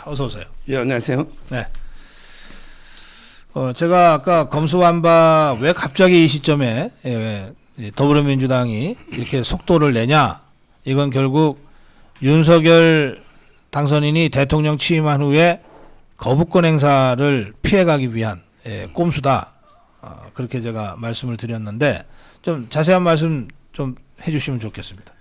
어서 오세요. 예, 안녕하세요. 네. 제가 아까 검수완박 왜 갑자기 이 시점에 더불어민주당이 이렇게 속도를 내냐? 이건 결국 윤석열 당선인이 대통령 취임한 후에 거부권 행사를 피해가기 위한 꼼수다. 그렇게 제가 말씀을 드렸는데 좀 자세한 말씀 좀 해주시면 좋겠습니다.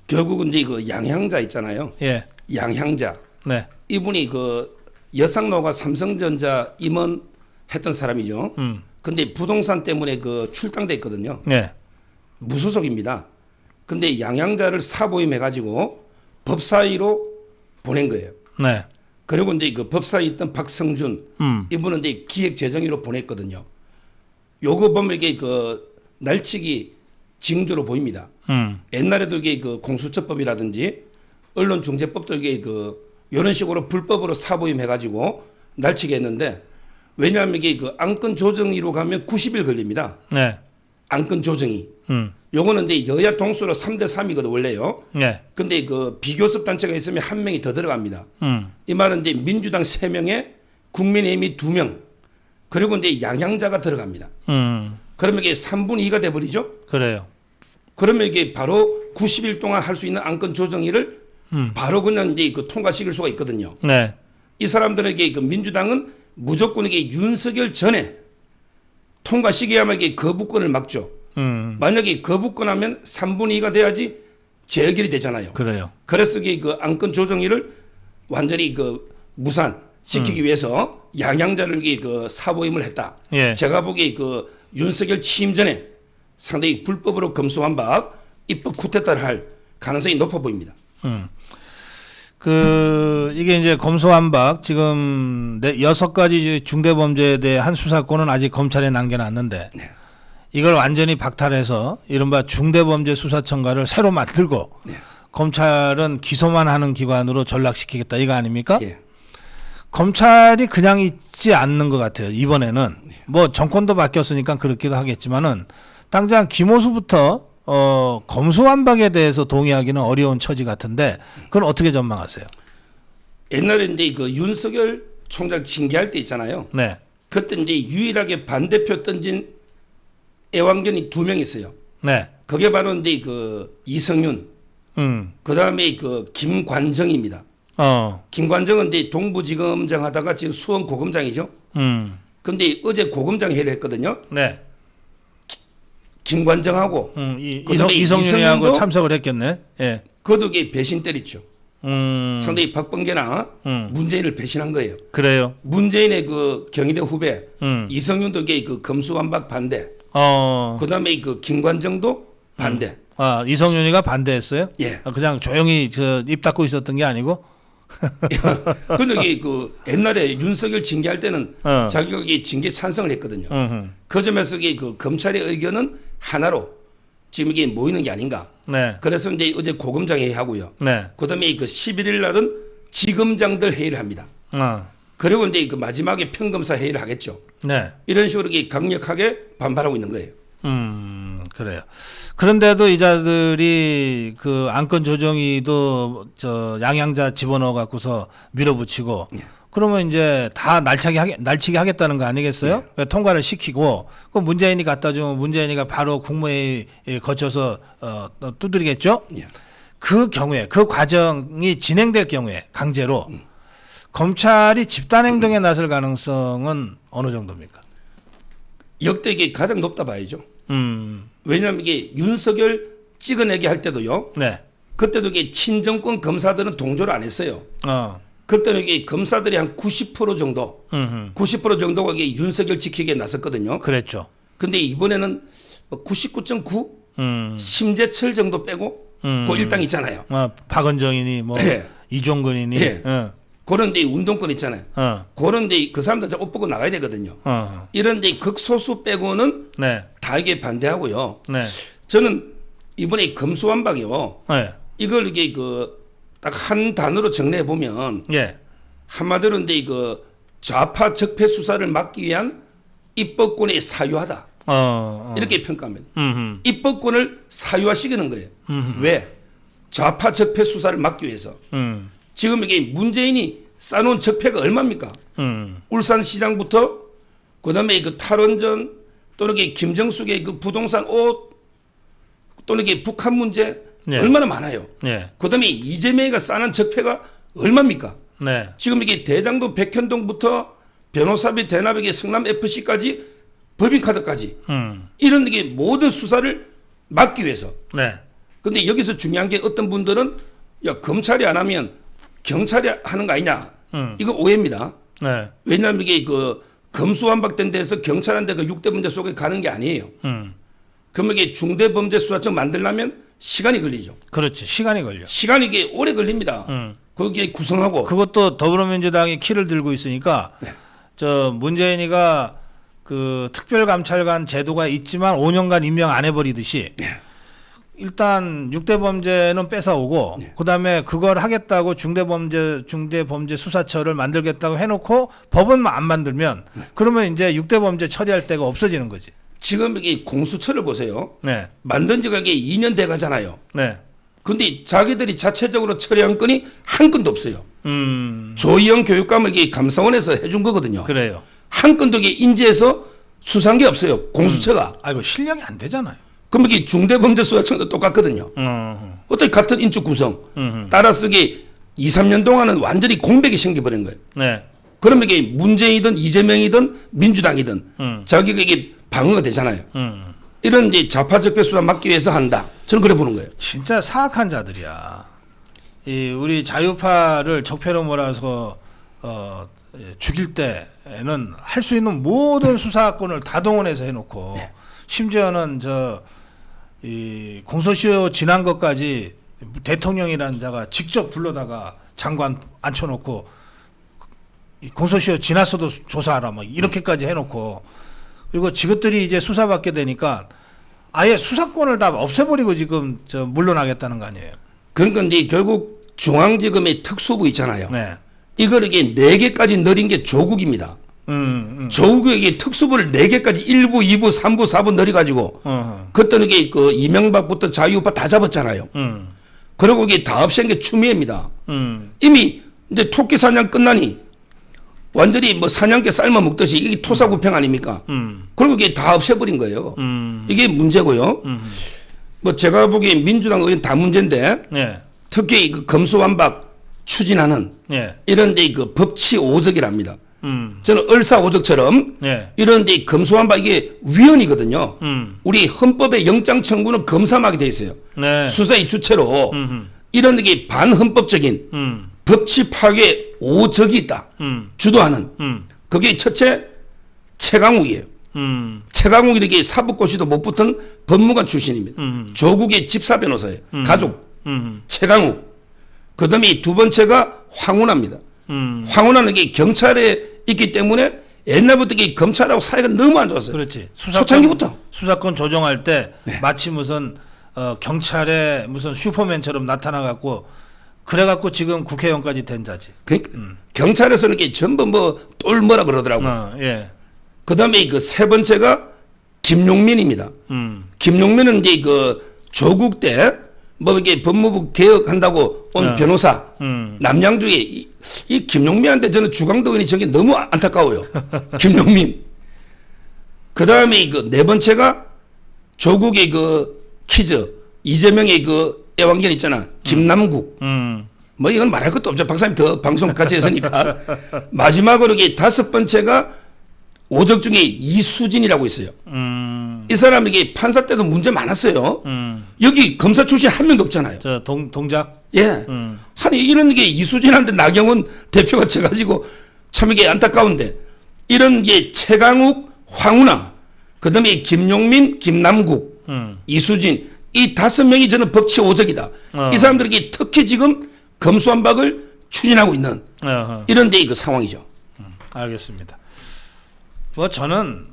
결국은 이제 그 양향자 있잖아요. 예. 양향자. 네. 이분이 그 여상노가 삼성전자 임원했던 사람이죠. 근데 부동산 때문에 그 출당됐거든요. 네. 무소속입니다. 근데 양향자를 사보임해가지고 법사위로 보낸 거예요. 네. 그리고 이제 그 법사위 있던 박성준 이분은 이제 기획재정위로 보냈거든요. 요거 보면 이게 그 날치기 징조로 보입니다. 옛날에도 이게 그 공수처법이라든지 언론중재법도 이게 그 이런 식으로 불법으로 사보임해가지고 날치게 했는데 왜냐하면 이게 그 안건 조정위로 가면 90일 걸립니다. 네. 안건 조정이. 요거는 이제 여야 동수로 3대 3이거든 원래요. 네. 근데 그 비교섭 단체가 있으면 한 명이 더 들어갑니다. 이 말은 이제 민주당 3명에 국민의힘이 2명 그리고 이제 양향자가 들어갑니다. 그러면 이게 3분의 2가 돼버리죠. 그래요. 그러면 이게 바로 90일 동안 할 수 있는 안건 조정위를 바로 그냥 이제 그 통과시킬 수가 있거든요. 네. 이 사람들에게 그 민주당은 무조건 이게 윤석열 전에 통과시켜야만 이게 거부권을 막죠. 만약에 거부권하면 3분의 2가 돼야지 재결이 되잖아요. 그래요. 그래서 이게 그 안건 조정위를 완전히 그 무산 시키기 위해서 양향자를 이게 그 사보임을 했다. 예. 제가 보기에 그 윤석열 취임 전에 상당히 불법으로 검수완박 입법 쿠데타를 할 가능성이 높아 보입니다. 이게 이제 검수완박 지금 6가지 중대범죄에 대한 수사권은 아직 검찰에 남겨놨는데 네. 이걸 완전히 박탈해서 이른바 중대범죄수사청가를 새로 만들고 네. 검찰은 기소만 하는 기관으로 전락시키겠다 이거 아닙니까? 예. 검찰이 그냥 있지 않는 것 같아요. 이번에는 뭐 정권도 바뀌었으니까 그렇기도 하겠지만은 당장 김호수부터 검수완박에 대해서 동의하기는 어려운 처지 같은데 그건 어떻게 전망하세요? 옛날에 이제 그 윤석열 총장 징계할 때 있잖아요. 네. 그때 이제 유일하게 반대표 던진 애완견이 2명 있어요. 네. 그게 바로 이제 그 이성윤, 그 다음에 그 김관정입니다. 김관정은 이제 동부지검장 하다가 지금 수원 고검장이죠. 근데 어제 고검장 회의를 했거든요. 네. 김관정하고 이성윤이하고 이성윤도 참석을 했겠네. 예. 그도 이게 배신 때렸죠. 상당히 박범계나 문재인을 배신한 거예요. 그래요. 문재인의 그 경희대 후배 이성윤도 이게 그 검수완박 반대. 그다음에 그 김관정도 반대. 이성윤이가 반대했어요? 예. 그냥 조용히 입 닫고 있었던 게 아니고? 근데 이게 그 옛날에 윤석열 징계할 때는 자기가 이 징계 찬성을 했거든요. 그 점에서 이게 그 검찰의 의견은 하나로 지금 이게 모이는 게 아닌가. 네. 그래서 이제 어제 고검장 회의하고요. 네. 그다음에 그 11일 날은 지검장들 회의를 합니다. 그리고 이제 그 마지막에 평검사 회의를 하겠죠. 네. 이런 식으로 이게 강력하게 반발하고 있는 거예요. 그래요. 그런데도 이자들이 그 안건 조정위도 양향자 집어넣어 갖고서 밀어붙이고 그러면 이제 다 날치기 하겠다는 거 아니겠어요? 그러니까 통과를 시키고 그 문재인이 갖다 주면 문재인이가 바로 국무회의 거쳐서 두드리겠죠? 그 경우에 그 과정이 진행될 경우에 강제로 검찰이 집단 행동에 나설 가능성은 어느 정도입니까? 역대 이게 가장 높다 봐야죠. 왜냐하면 이게 윤석열 찍어내게 할 때도요. 네. 그때도 이게 친정권 검사들은 동조를 안 했어요. 그때는 이게 검사들이 한 90% 정도, 90% 정도가 이게 윤석열 지키기에 나섰거든요. 그랬죠. 근데 이번에는 99.9 심재철 정도 빼고 그 일당 있잖아요. 박은정이니 뭐 네. 이종근이니. 예. 그런 데 운동권 있잖아요. 그런 데 그 사람들 옷 벗고 나가야 되거든요. 이런 데 극소수 빼고는 네. 다 이게 반대하고요. 네. 저는 이번에 검수완박이요. 네. 이걸 이게 그 딱 한 단어로 정리해 보면 예. 한마디로 이제 그 좌파 적폐 수사를 막기 위한 입법권의 사유화다. 이렇게 평가합니다. 입법권을 사유화시키는 거예요. 왜? 좌파 적폐 수사를 막기 위해서. 지금 이게 문재인이 쌓아놓은 적폐가 얼마입니까? 울산시장부터 그다음에 그 탈원전 또는 김정숙의 그 부동산 옷 또는 북한 문제 네. 얼마나 많아요. 네. 그다음에 이재명이가 쌓아놓은 적폐가 얼마입니까? 네. 지금 이게 대장동 백현동부터 변호사비 대납에게 성남 FC까지 법인카드까지 이런 게 모든 수사를 막기 위해서. 네. 근데 여기서 중요한 게 어떤 분들은 야 검찰이 안 하면 경찰이 하는 거 아니냐. 이거 오해입니다. 네. 왜냐하면 이게 그 검수완박된 데서 경찰한테 그 6대 범죄 속에 가는 게 아니에요. 그러면 이게 중대범죄수사청 만들려면 시간이 걸리죠. 그렇지. 시간이 걸려. 시간이 이게 오래 걸립니다. 거기에 구성하고 그것도 더불어민주당이 키를 들고 있으니까 네. 저 문재인이가 그 특별감찰관 제도가 있지만 5년간 임명 안 해버리듯이 네. 일단 6대 범죄는 뺏어오고 네. 그다음에 그걸 하겠다고 중대범죄 수사처를 만들겠다고 해놓고 법은 안 만들면 그러면 이제 6대 범죄 처리할 데가 없어지는 거지. 지금 이게 공수처를 보세요. 네, 만든 지가 이게 2년 돼 가잖아요. 네, 근데 자기들이 자체적으로 처리한 건이 한 건도 없어요. 조희영 교육감을 이게 감사원에서 해준 거거든요. 그래요. 한 건도 이게 인지해서 수사한 게 없어요. 공수처가. 아이고 실력이 안 되잖아요. 그럼 이게 중대범죄수사청도 똑같거든요. 어떻게 같은 인적 구성. 따라서 이게 2, 3년 동안은 완전히 공백이 생겨버린 거예요. 네, 그러면 이게 문재인이든 이재명이든 민주당이든 자기가 이게 방어가 되잖아요. 이런 이제 좌파적폐 수사 막기 위해서 한다. 저는 그래 보는 거예요. 진짜 사악한 자들이야. 이 우리 자유파를 적폐로 몰아서 죽일 때에는 할 수 있는 모든 수사권을 다 동원해서 해놓고 네. 심지어는 이 공소시효 지난 것까지 대통령이라는 자가 직접 불러다가 장관 앉혀놓고 이 공소시효 지났어도 조사하라 막 이렇게까지 해놓고 그리고 지것들이 이제 수사받게 되니까 아예 수사권을 다 없애버리고 지금 물러나겠다는 거 아니에요. 그러니까 이제 결국 중앙지검의 특수부 있잖아요. 네. 이걸 이게 4개까지 늘린 게 조국입니다. 조국에게 특수부를 4개까지 1부, 2부, 3부, 4부 늘려가지고 그때는 이게 그 이명박부터 자유우파 다 잡았잖아요. 그리고 이게 다 없앤 게 추미애입니다. 이미 이제 토끼 사냥 끝나니 완전히 뭐 사냥개 삶아 먹듯이 이게 토사구팽 아닙니까? 그리고 이게 다 없애버린 거예요. 이게 문제고요. 뭐 제가 보기엔 민주당 의원 다 문제인데 네. 특히 그 검수완박 추진하는 네. 이런 데 그 법치 오적이랍니다. 저는 을사오적처럼 네. 이런 데 검수완박 이게 위헌이거든요. 우리 헌법의 영장 청구는 검사하게 돼 있어요. 네. 수사의 주체로 이런 게 반헌법적인 법치 파괴 오적이 있다. 주도하는 그게 첫째 최강욱이에요. 최강욱이 이렇게 사법고시도 못 붙은 법무관 출신입니다. 조국의 집사 변호사예요. 가족 최강욱. 그다음에 두 번째가 황운하입니다. 황운하는 게 경찰에 있기 때문에 옛날부터 이게 검찰하고 사이가 너무 안 좋았어요. 그렇지. 초창기부터. 수사권 조정할 때 네. 마치 무슨 경찰의 무슨 슈퍼맨처럼 나타나갖고 그래갖고 지금 국회의원까지 된 자지. 그러니까 경찰에서는 이게 전부 뭐 똘뭐라 그러더라고요. 예. 그다음에 그 세 번째가 김용민입니다. 김용민은 이제 그 조국 때 뭐 이게 법무부 개혁한다고 온 변호사 남양주에 이 김용민한테 저는 주광도 의원이 저게 너무 안타까워요. 김용민. 그다음에 그 네 번째가 조국의 그 키즈 이재명의 그 애완견 있잖아. 김남국. 뭐 이건 말할 것도 없죠. 박사님 더 방송 같이 했으니까. 마지막으로 이게 다섯 번째가 오적 중에 이수진이라고 있어요. 이 사람에게 판사 때도 문제 많았어요. 여기 검사 출신 한 명도 없잖아요. 저 동작. 예. 아니 이런 게 이수진한테 나경원 대표가 쳐가지고 참 이게 안타까운데 이런 게 최강욱, 황운하, 그다음에 김용민, 김남국, 이수진 이 5명이 저는 법치 오적이다. 이 사람들에게 특히 지금 검수완박을 추진하고 있는 이런 데 그 상황이죠. 알겠습니다. 뭐 저는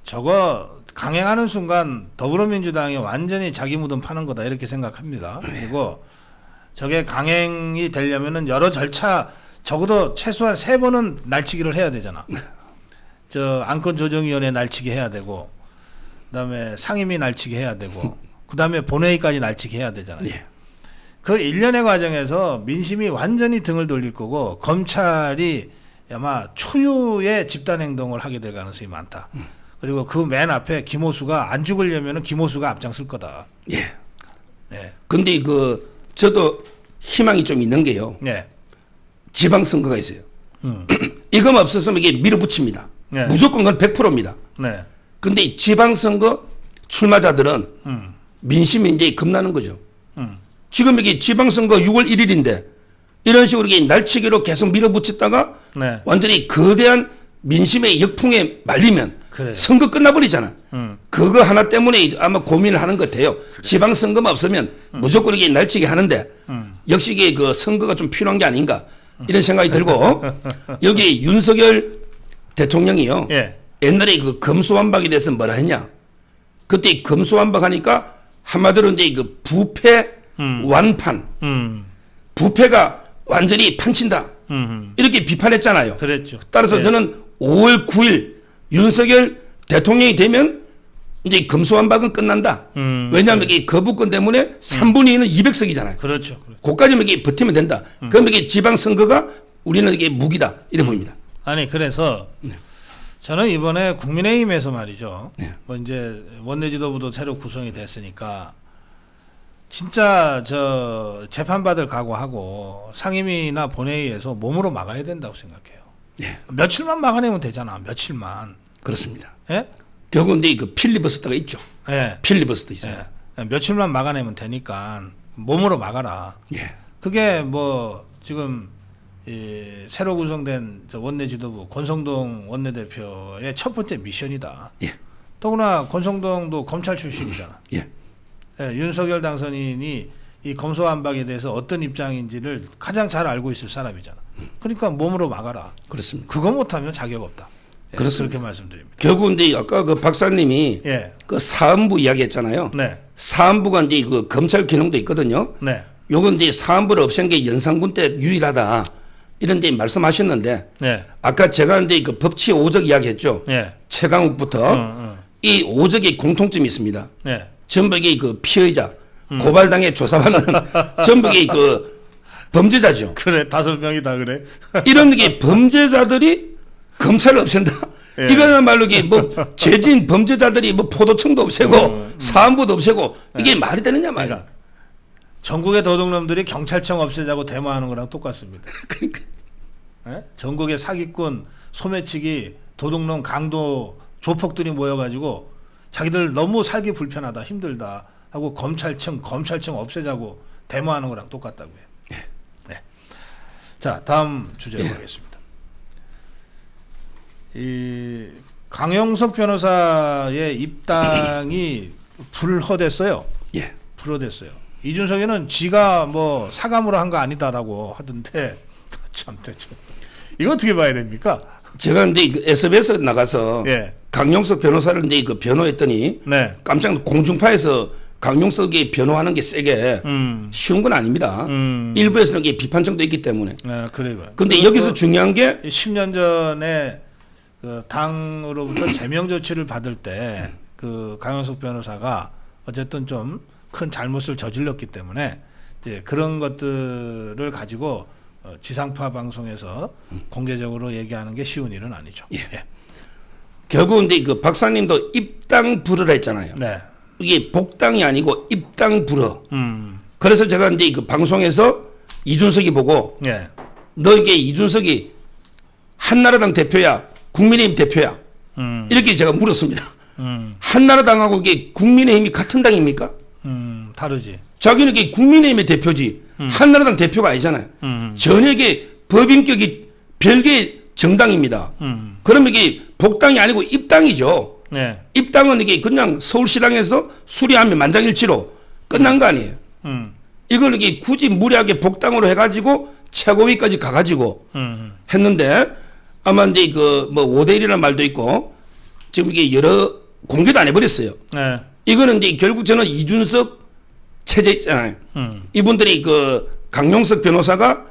저거 강행하는 순간 더불어민주당이 완전히 자기 무덤 파는 거다 이렇게 생각합니다. 그리고 저게 강행이 되려면은 여러 절차 적어도 최소한 3번은 날치기를 해야 되잖아. 저 안건조정위원회 날치기 해야 되고 그다음에 상임위 날치기 해야 되고 그다음에 본회의까지 날치기 해야 되잖아요. 그 일련의 과정에서 민심이 완전히 등을 돌릴 거고 검찰이 아마 초유의 집단 행동을 하게 될 가능성이 많다. 그리고 그 맨 앞에 김호수가 안 죽으려면은 김호수가 앞장설 거다. 예. 네. 근데 저도 희망이 좀 있는 게요. 네. 지방선거가 있어요. 이거만 없었으면 이게 밀어붙입니다. 네. 무조건 그건 100%입니다. 네. 근데 이 지방선거 출마자들은 민심이 이제 겁나는 거죠. 지금 이게 지방선거 6월 1일인데 이런 식으로 이게 날치기로 계속 밀어붙였다가 네. 완전히 거대한 민심의 역풍에 말리면 그래요. 선거 끝나버리잖아. 그거 하나 때문에 아마 고민을 하는 것 같아요. 지방선거만 없으면 무조건 이게 날치기 하는데 역시 이게 그 선거가 좀 필요한 게 아닌가 이런 생각이 들고 여기 윤석열 대통령이요. 예. 옛날에 그 검수완박에 대해서 뭐라 했냐. 그때 검수완박 하니까 한마디로 이제 그 부패 완판. 부패가 완전히 판친다. 이렇게 비판했잖아요. 그랬죠. 따라서 예. 저는 5월 9일 윤석열 대통령이 되면 이제 검수완박은 끝난다. 왜냐하면 이게 거부권 때문에 3분의 2는 200석이잖아요. 그렇죠. 그까지만 이게 버티면 된다. 그럼 이게 지방선거가 우리는 이게 무기다. 이래 보입니다. 아니 그래서 네. 저는 이번에 국민의힘에서 말이죠. 네. 뭐 이제 원내지도부도 새로 구성이 됐으니까 진짜 저 재판받을 각오하고 상임위나 본회의에서 몸으로 막아야 된다고 생각해요. 네. 며칠만 막아내면 되잖아. 며칠만. 그렇습니다. 예? 결국 근데 그 필리버스터가 있죠. 예. 필리버스터 있어요. 예. 며칠만 막아내면 되니까 몸으로 막아라. 예. 그게 뭐 지금 이 새로 구성된 저 원내지도부 권성동 원내대표의 첫 번째 미션이다. 예. 더구나 권성동도 검찰 출신이잖아. 예. 예, 윤석열 당선인이 이 검소완박에 대해서 어떤 입장인지를 가장 잘 알고 있을 사람이잖아. 그러니까 몸으로 막아라. 그렇습니다. 그거 못하면 자격 없다. 예, 그렇습니다. 그렇게 말씀드립니다. 결국 근데 아까 그 박사님이 예, 그 사안부 이야기했잖아요. 네, 사안부가 이제 그 검찰 기능도 있거든요. 네, 요건 이제 사안부를 없앤 게 연산군 때 유일하다. 이런 데 말씀하셨는데 네, 아까 제가 이제 그 법치 오적 이야기했죠. 예, 최강욱부터 이 오적의 공통점이 있습니다. 네, 전부 이게 그 피의자, 고발당해 조사받는 전부 이게 그 범죄자죠. 그래 5명이 다 그래. 이런 게 범죄자들이 검찰을 없앤다. 예. 이거야말로 이게 뭐 죄진 범죄자들이 뭐 포도청도 없애고 사안부도 없애고 이게 말이 되느냐 말이야. 그러니까 전국의 도둑놈들이 경찰청 없애자고 데모하는 거랑 똑같습니다. 그러니까 예? 전국의 사기꾼, 소매치기, 도둑놈, 강도, 조폭들이 모여가지고 자기들 너무 살기 불편하다, 힘들다 하고 검찰청 없애자고 데모하는 거랑 똑같다고요. 네. 자, 다음 주제로 가겠습니다. 이 강용석 변호사의 입당이 불허됐어요. 예. 불허됐어요. 이준석이는 지가 뭐 사감으로 한 거 아니다라고 하던데 참 대체 이거 어떻게 봐야 됩니까? 제가 근데 그 SBS 나가서 예. 강용석 변호사를 이제 그 변호했더니 네. 깜짝 공중파에서 강용석이 변호하는 게 세게 쉬운 건 아닙니다. 일부에서는 이게 비판정도 있기 때문에. 네, 그래요. 근데 여기서 중요한 게 10년 전에 그 당으로부터 제명 조치를 받을 때 그 강용석 변호사가 어쨌든 좀 큰 잘못을 저질렀기 때문에 이제 그런 것들을 가지고 지상파 방송에서 공개적으로 얘기하는 게 쉬운 일은 아니죠. 예. 결국 근데 그 박사님도 입당 불허라 했잖아요. 네. 이게 복당이 아니고 입당 불허. 그래서 제가 이제 그 방송에서 이준석이 보고 예. 너 이게 이준석이 한나라당 대표야, 국민의힘 대표야. 이렇게 제가 물었습니다. 한나라당하고 이게 국민의힘이 같은 당입니까? 다르지. 자기는 이게 국민의힘의 대표지 한나라당 대표가 아니잖아요. 전혀 이게 법인격이 별개의 정당입니다. 그러면 이게 복당이 아니고 입당이죠. 네. 입당은 이게 그냥 서울시당에서 수리하면 만장일치로 끝난 거 아니에요. 이걸 이게 굳이 무리하게 복당으로 해가지고 최고위까지 가가지고 했는데 아마 이제 그 뭐 5대1이라는 말도 있고 지금 이게 여러 공개도 안 해버렸어요. 네. 이거는 이제 결국 저는 이준석 체제 있잖아요. 이분들이 그 강용석 변호사가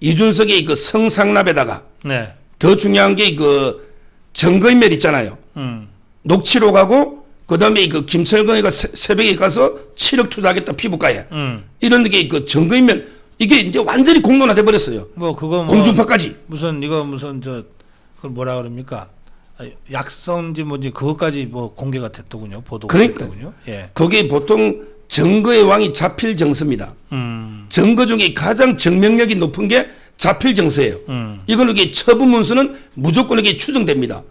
이준석의 그 성상납에다가 네. 더 중요한 게 그 증거인멸 있잖아요. 녹취록하고 그다음에 그 김철근이가 새벽에 가서 7억 투자하겠다 피부과에 이런 게 그 증거인멸 이게 이제 완전히 공론화돼 버렸어요. 뭐 그거 뭐 공중파까지. 무슨 그걸 뭐라 그럽니까? 약성지 뭐지 그것까지 뭐 공개가 됐더군요. 보도가 그러니까 됐더군요. 예. 거기에 보통 증거의 왕이 자필 정서입니다. 증거 중에 가장 증명력이 높은 게 자필 정서예요. 이거는 이게 처분 문서는 무조건 이게 추정됩니다.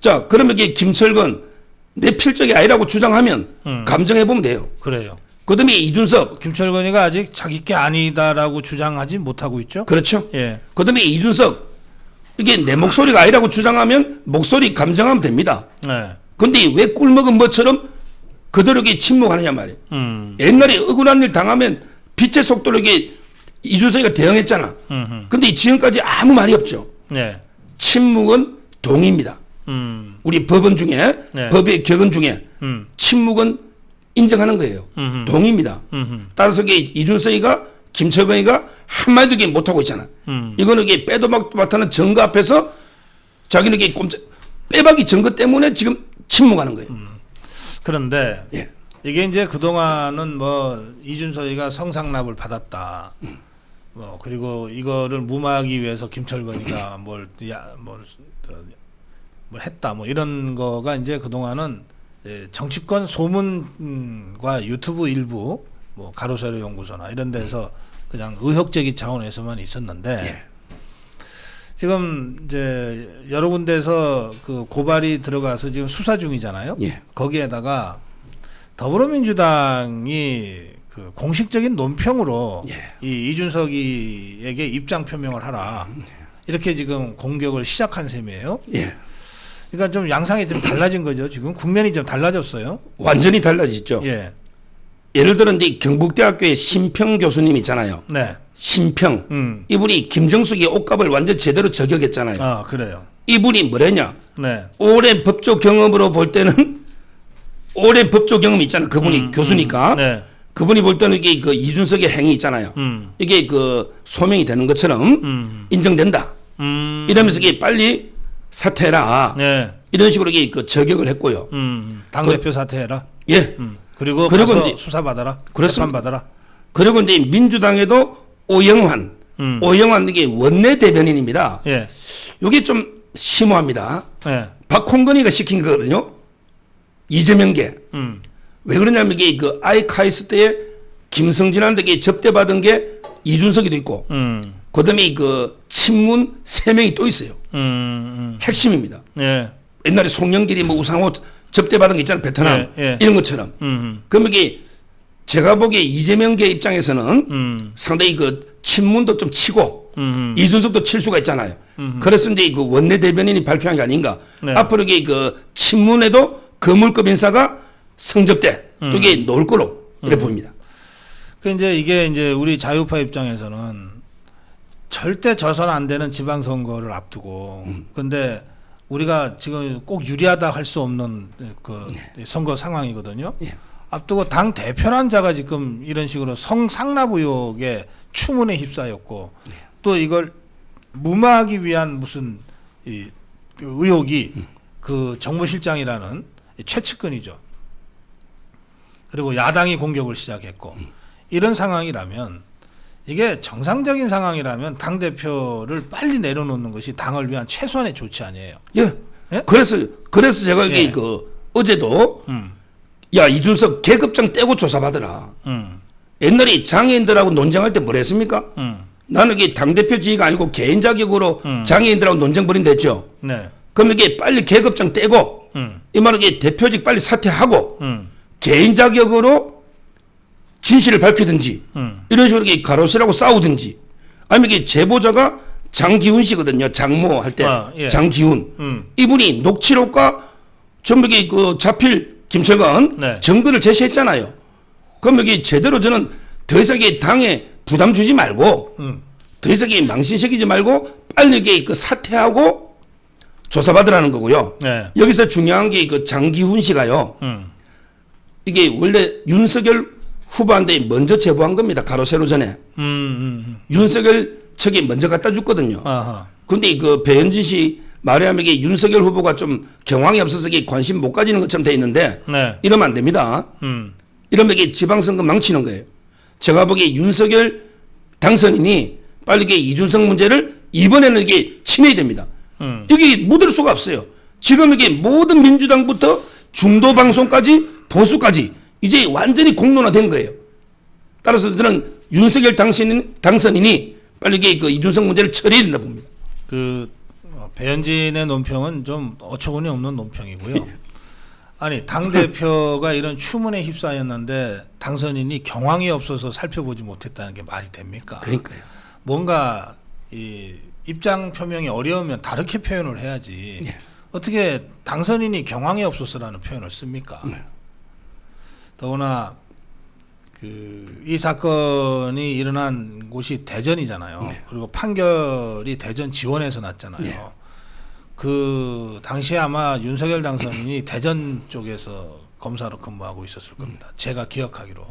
자, 그러면 이게 김철근 내 필적이 아니라고 주장하면 감정해 보면 돼요. 그래요. 그다음에 이준석 김철근이가 아직 자기 게 아니다라고 주장하지 못하고 있죠. 그렇죠. 예. 그다음에 이준석 이게 내 목소리가 아니라고 주장하면 목소리 감정하면 됩니다. 네. 근데 왜 꿀먹은 뭐처럼 그대로 이게 침묵하느냐 말이에요. 옛날에 억울한 일 당하면 빛의 속도로 이게 이준석이가 대응했잖아. 근데 지금까지 아무 말이 없죠. 네. 침묵은 침묵은 동의입니다. 우리 법원 중에 네. 법의 격언 중에 침묵은 인정하는 거예요. 동의입니다. 따라서 이게 이준석이가 김철근이가 한마디도 이게 못하고 있잖아. 이거는 이게 빼도 박도 못하는 증거 앞에서 자기는 이게 빼박이 증거 때문에 지금 침묵하는 거예요. 그런데 예. 이게 이제 그동안은 뭐 이준석이가 성상납을 받았다. 뭐 그리고 이거를 무마하기 위해서 김철근이가 뭘 했다. 뭐 이런 거가 이제 그동안은 정치권 소문과 유튜브 일부 뭐 가로세로 연구소나 이런 데서 그냥 의혹제기 차원에서만 있었는데 예. 지금 이제 여러 군데에서 그 고발이 들어가서 지금 수사 중이잖아요. 예. 거기에다가 더불어민주당이 그 공식적인 논평으로 예. 이 이준석이에게 입장 표명을 하라 이렇게 지금 공격을 시작한 셈이에요. 예. 그러니까 좀 양상이 좀 달라진 거죠. 지금 국면이 좀 달라졌어요. 완전히 달라지죠. 예. 예를 들어 이제 경북대학교의 심평 교수님 있잖아요. 네. 심평. 이분이 김정숙이 옷값을 완전 제대로 저격했잖아요. 아 그래요. 이분이 뭐랬냐? 네. 오랜 법조 경험으로 볼 때는 오랜 법조 경험이 있잖아요. 그분이 교수니까. 네. 그분이 볼 때는 이게 그 이준석의 행위 있잖아요. 이게 그 소명이 되는 것처럼 인정된다. 이러면서 이게 빨리 사퇴해라. 네. 이런 식으로 이게 그 저격을 했고요. 당 대표 사퇴해라. 예. 그리고 그리고 가서 이제 수사 받아라. 그렇습니다. 재판 받아라. 그리고 이제 민주당에도 오영환 이게 원내 대변인입니다. 예. 이게 좀 심오합니다. 예. 박홍근이가 시킨 거거든요. 이재명계. 음. 왜 그러냐면 이게 그 아이카이스 때에 김성진한테 접대받은 게 이준석이도 있고, 그다음에 그 친문 3명이 또 있어요. 핵심입니다. 예. 옛날에 송영길이 뭐 우상호 접대받은 거 있잖아요. 베트남 예, 예. 이런 것처럼. 그럼 이게 제가 보기에 이재명계 입장에서는 상당히 그 친문도 좀 치고 이준석도 칠 수가 있잖아요. 그래서 이제 그 원내 대변인이 발표한 게 아닌가. 네. 앞으로 이게 그 친문에도 거물급 인사가 성접대 또 이게 놓을 거로 이래 보입니다. 그 이게 이제 우리 자유파 입장에서는 절대 져서는 안 되는 지방선거를 앞두고, 근데 우리가 지금 꼭 유리하다 할 수 없는 그 선거 상황이거든요. 예. 앞두고 당 대표란 자가 지금 이런 식으로 성상납 의혹에 추문에 휩싸였고, 또 이걸 무마하기 위한 무슨 이 의혹이 그 정무실장이라는 최측근이죠. 그리고 야당이 공격을 시작했고, 이런 상황이라면, 이게 정상적인 상황이라면 당 대표를 빨리 내려놓는 것이 당을 위한 최소한의 조치 아니에요. 예. 예? 그래서 제가 이게 예. 그 어제도 야 이준석 계급장 떼고 조사받으라. 옛날에 장애인들하고 논쟁할 때 뭐랬습니까? 나는 이게 당 대표 지위가 아니고 개인 자격으로 장애인들하고 논쟁 벌인다 했죠. 네. 그럼 이게 빨리 계급장 떼고 이 말은 이게 대표직 빨리 사퇴하고 개인 자격으로 진실을 밝히든지 이런 식으로 이게 가로세라고 싸우든지 아니면 이게 제보자가 장기훈 씨거든요. 장모 할 때 예. 장기훈 이분이 녹취록과 전부 이게 그 자필 김철근 네. 증거를 제시했잖아요. 그럼 이게 제대로 저는 더 이상 이게 당에 부담 주지 말고 더 이상 이게 망신시키지 말고 빨리 이게 그 사퇴하고 조사받으라는 거고요. 네. 여기서 중요한 게 그 장기훈 씨가요. 이게 원래 윤석열 후보한테 먼저 제보한 겁니다. 가로세로 전에. 윤석열 측이 먼저 갖다 줬거든요. 아하. 근데 그 배현진 씨 말하자면 이게 윤석열 후보가 좀 경황이 없어서 이게 관심 못 가지는 것처럼 돼 있는데 네. 이러면 안 됩니다. 이러면 이게 지방선거 망치는 거예요. 제가 보기에 윤석열 당선인이 빨리 이게 이준석 문제를 이번에는 이게 치매야 됩니다. 이게 묻을 수가 없어요. 지금 이게 모든 민주당부터 중도방송까지 보수까지 이제 완전히 공론화된 거예요. 따라서 저는 윤석열 당선인이 빨리 이게 그 이준석 문제를 처리해야 된다 봅니다. 그 배현진의 논평은 좀 어처구니 없는 논평이고요. 아니 당 대표가 이런 추문에 휩싸였는데 당선인이 경황이 없어서 살펴보지 못했다는 게 말이 됩니까? 그러니까요. 뭔가 이 입장 표명이 어려우면 다르게 표현을 해야지. 예. 어떻게 당선인이 경황이 없어서라는 표현을 씁니까? 더구나 이 사건이 일어난 곳이 대전이잖아요. 네. 그리고 판결이 대전 지원에서 났잖아요. 네. 그 당시에 아마 윤석열 당선인이 대전 쪽에서 검사로 근무하고 있었을 겁니다. 제가 기억하기로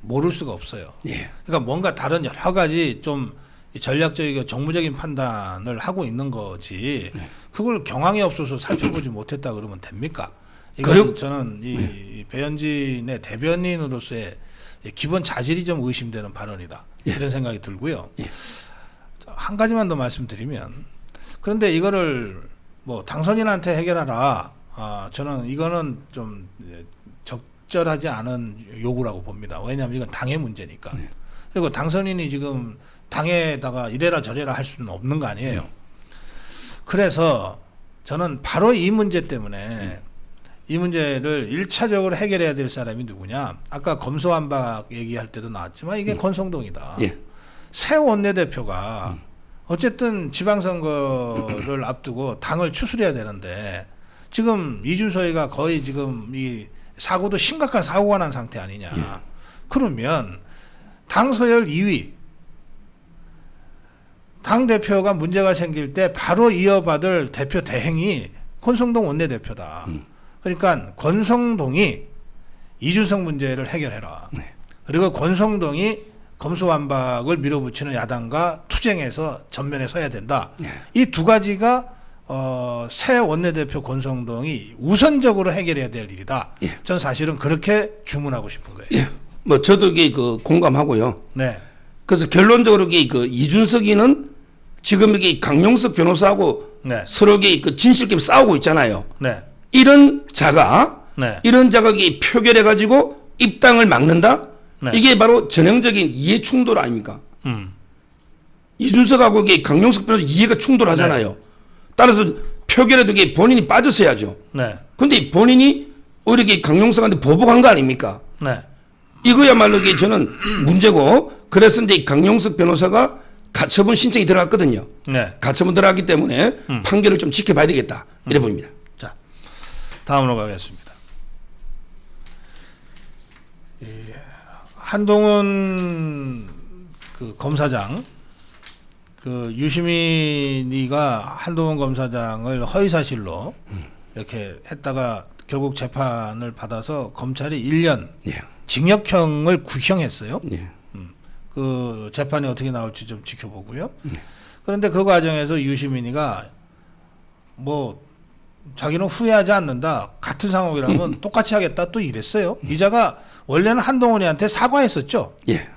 모를 수가 없어요. 예. 그러니까 뭔가 다른 여러 가지 좀 전략적이고 정무적인 판단을 하고 있는 거지. 네. 그걸 경황이 없어서 살펴보지 못했다 그러면 됩니까? 이건 그리고- 저는 이 배현진의 대변인으로서의 기본 자질이 좀 의심되는 발언이다. 예. 이런 생각이 들고요. 예. 한 가지만 더 말씀드리면, 그런데 이거를 뭐 당선인한테 해결하라. 저는 이거는 좀 적절하지 않은 요구라고 봅니다. 왜냐하면 이건 당의 문제니까. 네. 그리고 당선인이 지금 당에다가 이래라 저래라 할 수는 없는 거 아니에요. 그래서 저는 바로 이 문제 때문에 이 문제를 1차적으로 해결해야 될 사람이 누구냐. 아까 검소한박 얘기할 때도 나왔지만 이게 권성동이다. 예. 새 원내대표가 어쨌든 지방선거를 앞두고 당을 추스려야 되는데 지금 이준석이가 거의 지금 이 사고도 심각한 사고가 난 상태 아니냐. 그러면 당 서열 2위 당 대표가 문제가 생길 때 바로 이어받을 대표 대행이 권성동 원내대표다. 그러니까 권성동이 이준석 문제를 해결해라. 네. 그리고 권성동이 검수완박을 밀어붙이는 야당과 투쟁해서 전면에 서야 된다. 이 두 가지가 새 원내대표 권성동이 우선적으로 해결해야 될 일이다. 예. 전 사실은 그렇게 주문하고 싶은 거예요. 예. 뭐 저도 이게 그 공감하고요. 네. 그래서 결론적으로 이게 그 이준석이는 지금 이게 강용석 변호사하고 네. 서로 이게 그 진실게임 싸우고 있잖아요. 네. 이런 자가 네. 이런 자각이 표결해 가지고 입당을 막는다. 네. 이게 바로 전형적인 이해 충돌 아닙니까? 음. 이준석하고 이게 강용석 변호사 이해가 충돌하잖아요. 따라서 표결에도 이게 본인이 빠졌어야죠. 네. 근데 본인이 오히려 이게 강용석한테 보복한 거 아닙니까? 네. 이거야말로 이게 저는 문제고, 그래서 이제 강용석 변호사가 가처분 신청이 들어갔거든요. 네. 가처분 들어갔기 때문에 판결을 좀 지켜봐야 되겠다. 이래 보입니다. 자, 다음으로 가겠습니다. 한동훈 그 검사장, 그 유시민이가 한동훈 검사장을 허위사실로 이렇게 했다가 결국 재판을 받아서 검찰이 1년 예. 징역형을 구형했어요. 예. 그 재판이 어떻게 나올지 좀 지켜보고요. 그런데 그 과정에서 유시민이가 뭐 자기는 후회하지 않는다. 같은 상황이라면 똑같이 하겠다 또 이랬어요. 이자가 원래는 한동훈이한테 사과했었죠. 예.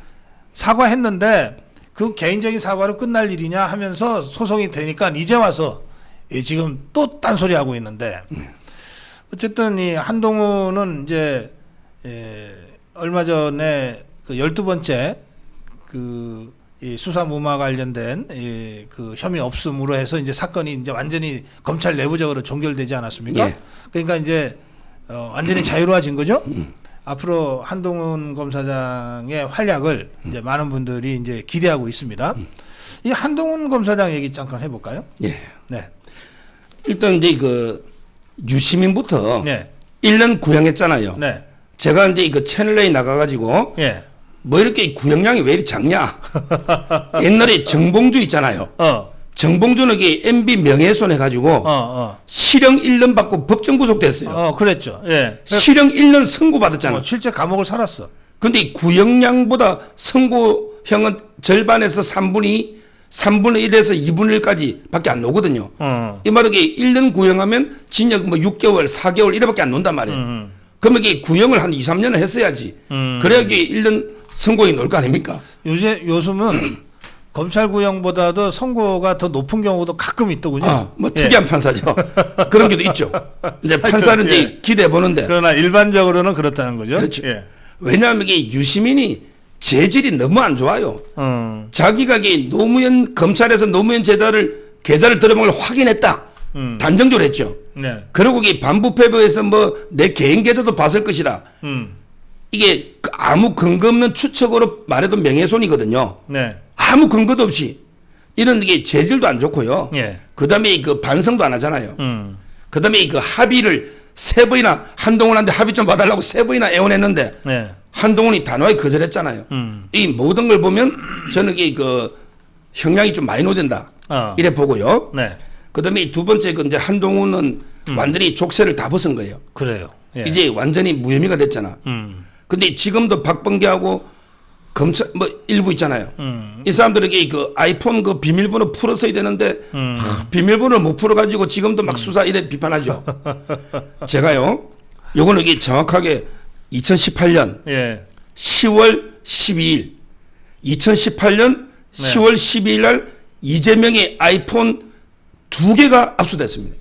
사과했는데 그 개인적인 사과로 끝날 일이냐 하면서 소송이 되니까 이제 와서 지금 또 딴소리 하고 있는데 어쨌든 이 한동훈은 이제 얼마 전에 그 12번째 이 수사 무마 관련된 그 혐의 없음으로 해서 이제 사건이 이제 완전히 검찰 내부적으로 종결되지 않았습니까? 예. 그러니까 이제 완전히 자유로워진 거죠. 앞으로 한동훈 검사장의 활약을 이제 많은 분들이 이제 기대하고 있습니다. 이 한동훈 검사장 얘기 잠깐 해볼까요? 예. 네. 일단 이제 그 유시민부터 네. 1년 구형했잖아요. 네. 제가 이제 그 채널A 나가가지고 예. 뭐 이렇게 구형량이 왜 이렇게 작냐? 옛날에 정봉주 있잖아요. 정봉주는 이게 MB 명예훼손 해가지고 실형 1년 받고 법정 구속됐어요. 그랬죠. 예. 실형 1년 선고받았잖아요. 실제 감옥을 살았어. 근데 구형량보다 선고형은 절반에서 3분의 3분의 1에서 2분의 1까지 밖에 안 나오거든요. 이 말은 이게 1년 구형하면 징역 뭐 6개월, 4개월 이래밖에 안 논단 말이에요. 그러면 이게 구형을 한 2, 3년을 했어야지. 그래야 이게 1년 선고에 넣을 거 아닙니까? 요즘은 검찰 구형보다도 선고가 더 높은 경우도 가끔 있더군요. 아, 뭐 특이한 판사죠. 그런 게도 있죠. 이제 판사는 이제 예. 기대해 보는데. 그러나 일반적으로는 그렇다는 거죠. 그렇죠. 예. 왜냐하면 이게 유시민이 재질이 너무 안 좋아요. 자기가 이게 노무현 검찰에서 노무현 계좌를 들어본 걸 확인했다. 단정적으로 했죠. 네. 그리고 이게 반부패부에서 뭐 내 개인 계좌도 봤을 것이다. 이게 아무 근거 없는 추측으로 말해도 명예훼손이거든요. 네. 아무 근거도 없이 이런 게 재질도 안 좋고요. 예. 그다음에 그 반성도 안 하잖아요. 그다음에 그 합의를 3번이나 한동훈한테 합의 좀 봐달라고 3번이나 애원했는데 네. 한동훈이 단호하게 거절했잖아요. 이 모든 걸 보면 저는 이게 그 형량이 좀 많이 노된다. 이래 보고요. 네. 그다음에 두 번째 그 이제 한동훈은 완전히 족쇄를 다 벗은 거예요. 그래요. 예. 이제 완전히 무혐의가 됐잖아. 근데 지금도 박범계하고 검찰 뭐 일부 있잖아요. 이 사람들에게 그 아이폰 그 비밀번호 풀었어야 되는데 비밀번호를 못 풀어가지고 지금도 막 수사 이래 비판하죠. 제가요, 요거는 이게 정확하게 2018년 예. 10월 12일, 2018년 10월 12일 날 이재명의 아이폰 2개가 압수됐습니다.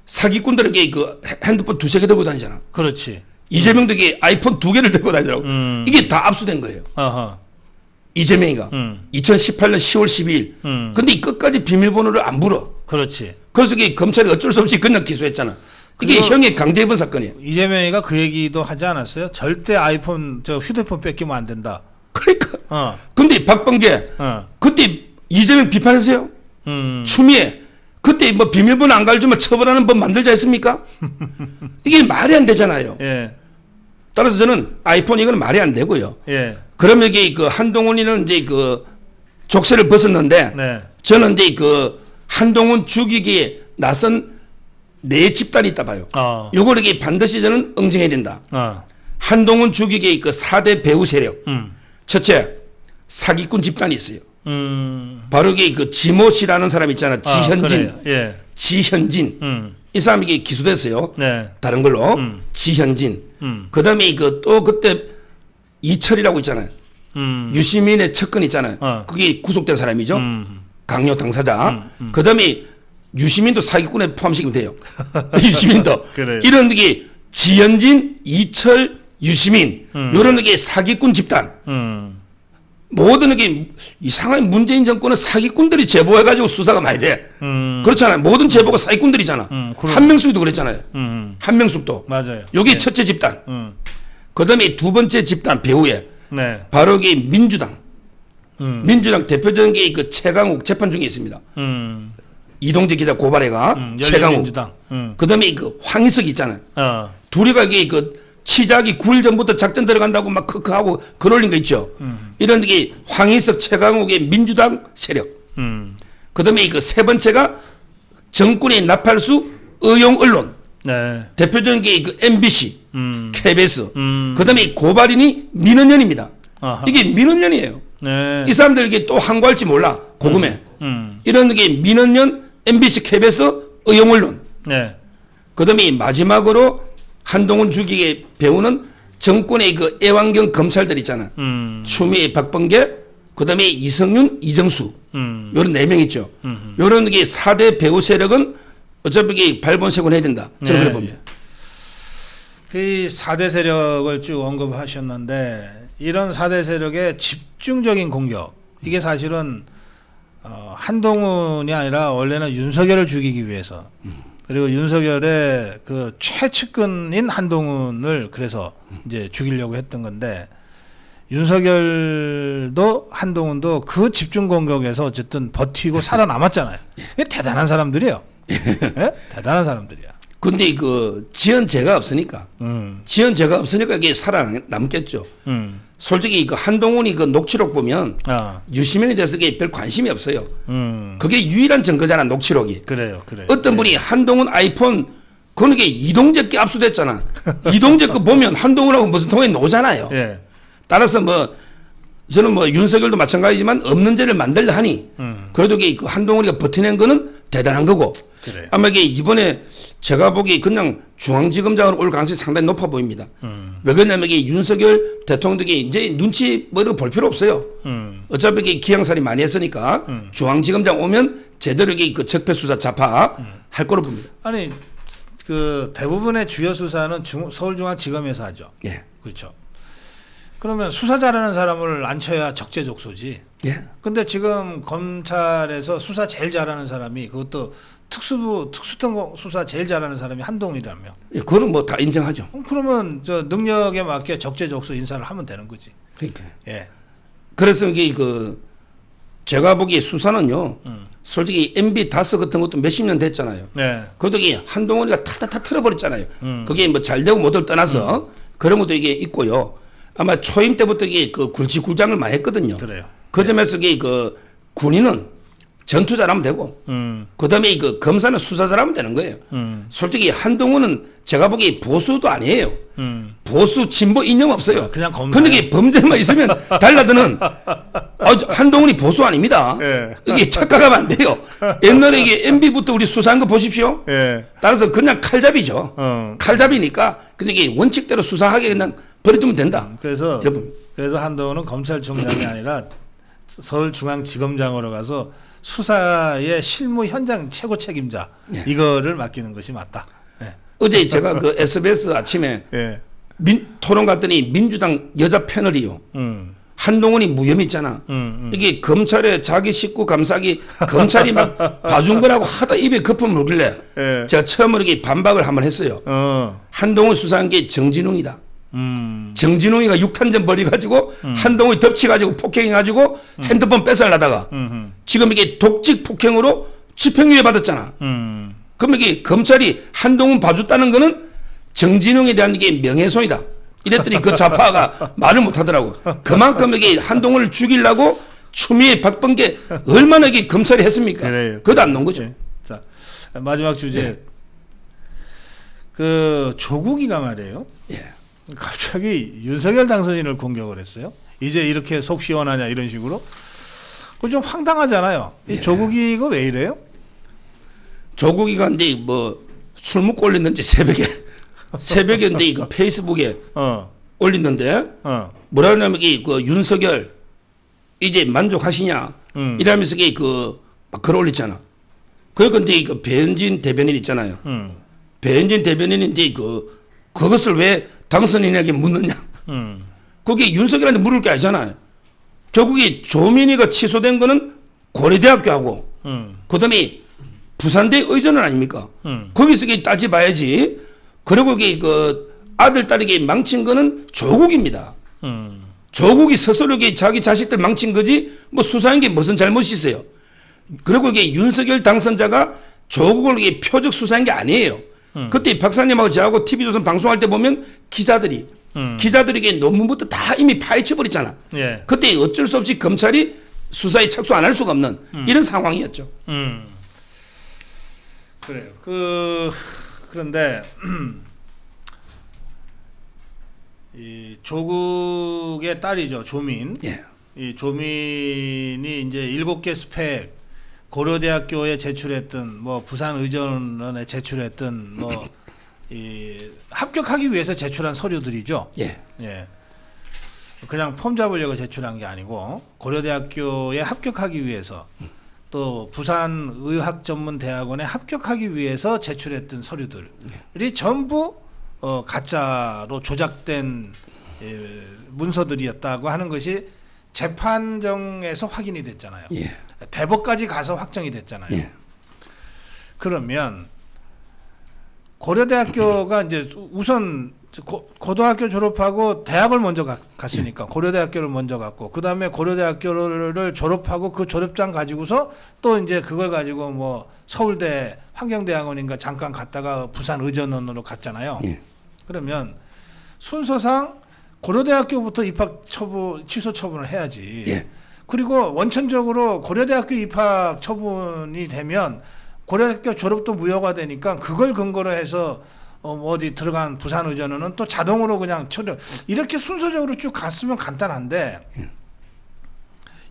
사기꾼들에게 그 핸드폰 2-3개 들고 다니잖아. 그렇지. 이재명도 이게 아이폰 2개를 들고 다니더라고. 이게 다 압수된 거예요. 어허. 이재명이가 2018년 10월 12일. 근데 이 끝까지 비밀번호를 안 불어. 그렇지. 그래서 이게 검찰이 어쩔 수 없이 그냥 기소했잖아. 이게 그리고 형의 강제 입원 사건이에요. 이재명이가 그 얘기도 하지 않았어요? 절대 아이폰 휴대폰 뺏기면 안 된다. 그러니까. 근데 박범계 그때 이재명 비판했어요. 추미애 그때 뭐 비밀번호 안 갈주면 처벌하는 법 만들자 했습니까? 이게 말이 안 되잖아요. 예. 따라서 저는 아이폰 이거는 말이 안 되고요. 예. 그러면 이게 그 한동훈이는 이제 그 족쇄를 벗었는데 네. 저는 이제 그 한동훈 죽이기에 나선 네 집단이 있다 봐요. 요걸 이게 반드시 저는 응징해야 된다. 한동훈 죽이기에 그 4대 배후 세력. 첫째, 사기꾼 집단이 있어요. 바로 이게 그 지모 씨라는 사람 있잖아. 지현진. 예. 지현진. 이 사람이 이게 기소됐어요. 네. 다른 걸로. 지현진. 그 다음에 그 또 그때 이철이라고 있잖아요. 유시민의 측근 있잖아요. 그게 구속된 사람이죠. 강요 당사자. 그 다음에 유시민도 사기꾼에 포함시키면 돼요. 유시민도. 그래요. 이런 게 지현진, 이철, 유시민. 이런 게 사기꾼 집단. 모든 게 이상하게 문재인 정권은 사기꾼들이 제보해가지고 수사가 많이 돼. 그렇잖아요. 모든 제보가 사기꾼들이잖아. 한명숙도 그랬잖아요. 한명숙도. 맞아요. 여기 예. 첫째 집단. 그다음에 두 번째 집단 배후에 네. 바로 이게 민주당. 민주당 대표적인 게 그 최강욱 재판 중에 있습니다. 이동재 기자 고발해가 최강욱. 민주당. 그다음에 그 황희석 있잖아요. 어. 둘이가 이게 그 시작이 9일 전부터 작전 들어간다고 막 크크하고 글 올린 거 있죠. 이런 게 황희석 최강욱의 민주당 세력. 그다음에 그 세 번째가 정권의 나팔수 의용 언론. 네. 대표적인 게 그 MBC, KBS. 그다음에 고발인이 민원연입니다. 아하. 이게 민원연이에요. 네. 이 사람들에게 또 항고할지 몰라. 고금에. 이런 게 민원연, MBC, KBS, 의용 언론. 네. 그다음에 마지막으로 한동훈 죽이의 배우는 정권의 그 애완경 검찰들 있잖아. 추미애, 박범계, 그다음에 이성윤, 이정수. 요런 4명 있죠. 요런 게 4대 배우 세력은 어차피 이게 발본색원 해야 된다. 저는 네. 그래 봅니다. 그 4대 세력을 쭉 언급하셨는데 이런 4대 세력의 집중적인 공격 이게 사실은 한동훈이 아니라 원래는 윤석열을 죽이기 위해서 그리고 윤석열의 그 최측근인 한동훈을 그래서 이제 죽이려고 했던 건데 윤석열도 한동훈도 그 집중 공격에서 어쨌든 버티고 살아남았잖아요. 이게 대단한 사람들이에요. 예? 대단한 사람들이야. 근데 그 지연죄가 없으니까 지연죄가 없으니까 이게 살아남겠죠. 솔직히 그 한동훈이 그 녹취록 보면 유시민에 대해서 이게 별 관심이 없어요. 그게 유일한 증거잖아. 녹취록이. 그래요. 어떤 분이 한동훈 아이폰 그런 게 이동재 게 압수됐잖아. 이동재 거 보면 한동훈하고 무슨 통에 노잖아요. 예. 따라서 뭐 저는 뭐 윤석열도 마찬가지지만 없는 죄를 만들려 하니 그래도 이게 그 한동훈이가 버텨낸 거는 대단한 거고 그래요. 아마 이게 이번에 제가 보기 그냥 중앙지검장으로 올 가능성이 상당히 높아 보입니다. 왜 그러냐면 이게 윤석열 대통령이 이제 눈치 뭐를 볼 필요 없어요. 어차피 이게 기양살이 많이 했으니까 중앙지검장 오면 제대로 이게 그 적폐수사 잡아 할 거로 봅니다. 아니 그 대부분의 주요 수사는 서울중앙지검에서 하죠. 예. 그렇죠. 그러면 수사 잘하는 사람을 앉혀야 적재적소지. 예. 근데 지금 검찰에서 수사 제일 잘하는 사람이 그것도 특수부 특수통 수사 제일 잘하는 사람이 한동훈이라며. 예, 그거는 뭐 다 인정하죠. 그러면 저 능력에 맞게 적재적소 인사를 하면 되는 거지. 그러니까. 예. 그래서 이게 그 제가 보기에 수사는요. 솔직히 MB 다스 같은 것도 몇십 년 됐잖아요. 네. 그것도 이게 한동훈이가 탁탁탁 틀어버렸잖아요. 그게 뭐 잘 되고 못을 떠나서 그런 것도 이게 있고요. 아마 초임 때부터 이게 그 굴지굴장을 많이 했거든요. 그래요. 그 점에서 이게 그 군인은 전투 잘하면 되고, 그다음에 그 검사는 수사 잘하면 되는 거예요. 솔직히 한동훈은 제가 보기에 보수도 아니에요. 보수 진보 이념 없어요. 그냥 검사. 근데 이게 범죄만 있으면 달라드는 한동훈이 보수 아닙니다. 예. 이게 착각하면 안 돼요. 옛날에 이게 MB부터 우리 수사한 거 보십시오. 예. 따라서 그냥 칼잡이죠. 칼잡이니까 근데 이게 원칙대로 수사하게 그냥 버려두면 된다. 그래서 여러분. 한동훈은 검찰총장이 아니라 서울중앙지검장으로 가서 수사의 실무 현장 최고 책임자 예. 이거를 맡기는 것이 맞다. 예. 어제 제가 그 SBS 아침에 예. 토론 갔더니 민주당 여자 패널이요. 한동훈이 무혐의 있잖아. 이게 검찰에 자기 식구 감싸기 검찰이 막 봐준 거라고 하다 입에 거품 물길래 예. 제가 처음으로 이렇게 반박을 한번 했어요. 한동훈 수사한 게 정진웅이다. 정진웅이가 6탄전 벌여가지고 한동훈이 덮치가지고 폭행해가지고 핸드폰 뺏어가다가 지금 이게 독직 폭행으로 집행유예 받았잖아. 그럼 이게 검찰이 한동훈 봐줬다는 거는 정진웅에 대한 이게 명예훼손이다. 이랬더니 그 좌파가 말을 못하더라고. 그만큼 이게 한동훈을 죽이려고 추미애 박범계 얼마나 이게 검찰이 했습니까? 그래요. 그것도 안 놓은 거죠. 예. 자 마지막 주제 그 조국이가 말이에요. 예. 갑자기 윤석열 당선인을 공격을 했어요. 이제 이렇게 속 시원하냐 이런 식으로. 그거 좀 황당하잖아요. 이 예. 조국이 이거 왜 이래요? 조국이가 이제 뭐 술 먹고 올렸는지 새벽에 이제 그 페이스북에 올렸는데 뭐라 하냐면 그 윤석열 이제 만족하시냐 이러면서 막 글 올렸잖아. 그러니까 이제 그 배현진 대변인 있잖아요. 배현진 대변인이 이제 그것을 왜 당선인에게 묻느냐. 그게 윤석열한테 물을 게 아니잖아요. 결국에 조민희가 취소된 거는 고려대학교하고 그다음에 부산대 의전은 아닙니까? 거기서 따져봐야지. 그리고 그 아들 딸에게 망친 거는 조국입니다. 조국이 스스로 자기 자식들 망친 거지 뭐 수사한 게 무슨 잘못이 있어요. 그리고 이게 윤석열 당선자가 조국을 표적 수사한 게 아니에요. 그때 박사님하고 저하고 TV조선 방송할 때 보면 기자들에게 논문부터 다 이미 파헤쳐 버렸잖아. 예. 그때 어쩔 수 없이 검찰이 수사에 착수 안 할 수가 없는 이런 상황이었죠. 그래요. 그런데 이 조국의 딸이죠, 조민. 예. 이 조민이 이제 7개 스펙 고려대학교에 제출했던 뭐 부산의전원에 제출했던 뭐 이 합격하기 위해서 제출한 서류들이죠. 예. 예. 그냥 폼 잡으려고 제출한 게 아니고 고려대학교에 합격하기 위해서 또 부산의학전문대학원에 합격하기 위해서 제출했던 서류들이 전부 가짜로 조작된 문서들이었다고 하는 것이 재판정에서 확인이 됐잖아요. 예. 대법까지 가서 확정이 됐잖아요. 예. 그러면 고려대학교가 이제 우선 고등학교 졸업하고 대학을 먼저 갔으니까 고려대학교를 먼저 갔고 그 다음에 고려대학교를 졸업하고 그 졸업장 가지고서 또 이제 그걸 가지고 뭐 서울대 환경대학원인가 잠깐 갔다가 부산의전원으로 갔잖아요. 예. 그러면 순서상 고려대학교부터 입학 취소 처분을 해야지. 예. 그리고 원천적으로 고려대학교 입학 처분이 되면 고려대학교 졸업도 무효가 되니까 그걸 근거로 해서 어디 들어간 부산의전원은 또 자동으로 그냥 처리. 이렇게 순서적으로 쭉 갔으면 간단한데